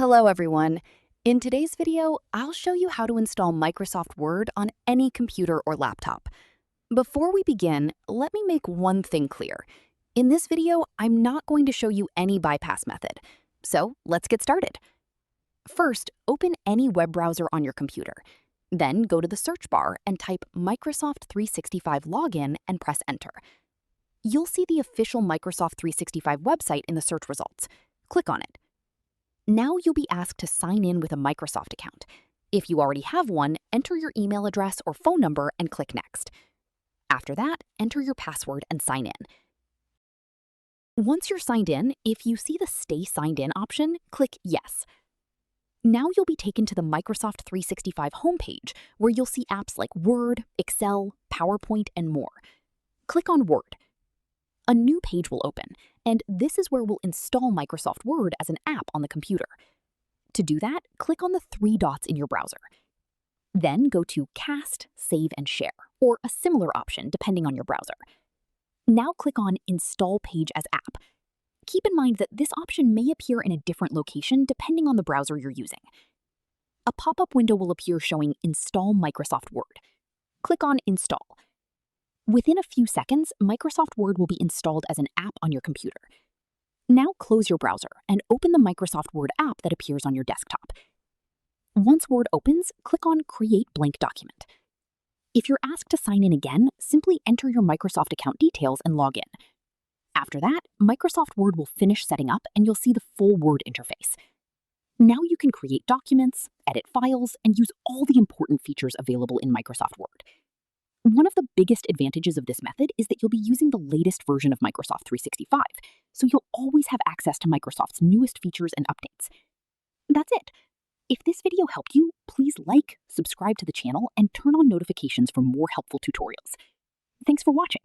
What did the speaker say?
Hello everyone. In today's video, I'll show you how to install Microsoft Word on any computer or laptop. Before we begin, let me make one thing clear. In this video, I'm not going to show you any bypass method. So let's get started. First, open any web browser on your computer. Then go to the search bar and type Microsoft 365 Login and press Enter. You'll see the official Microsoft 365 website in the search results. Click on it. Now you'll be asked to sign in with a Microsoft account. If you already have one, enter your email address or phone number and click Next. After that, enter your password and sign in. Once you're signed in, if you see the Stay Signed In option, click Yes. Now you'll be taken to the Microsoft 365 homepage, where you'll see apps like Word, Excel, PowerPoint, and more. Click on Word. A new page will open, and this is where we'll install Microsoft Word as an app on the computer. To do that, click on the three dots in your browser. Then go to Cast, Save, and Share, or a similar option depending on your browser. Now click on Install Page as App. Keep in mind that this option may appear in a different location depending on the browser you're using. A pop-up window will appear showing Install Microsoft Word. Click on Install. Within a few seconds, Microsoft Word will be installed as an app on your computer. Now close your browser and open the Microsoft Word app that appears on your desktop. Once Word opens, click on Create Blank Document. If you're asked to sign in again, simply enter your Microsoft account details and log in. After that, Microsoft Word will finish setting up and you'll see the full Word interface. Now you can create documents, edit files, and use all the important features available in Microsoft Word. One of the biggest advantages of this method is that you'll be using the latest version of Microsoft 365, so you'll always have access to Microsoft's newest features and updates. That's it. If this video helped you, please like, subscribe to the channel, and turn on notifications for more helpful tutorials. Thanks for watching.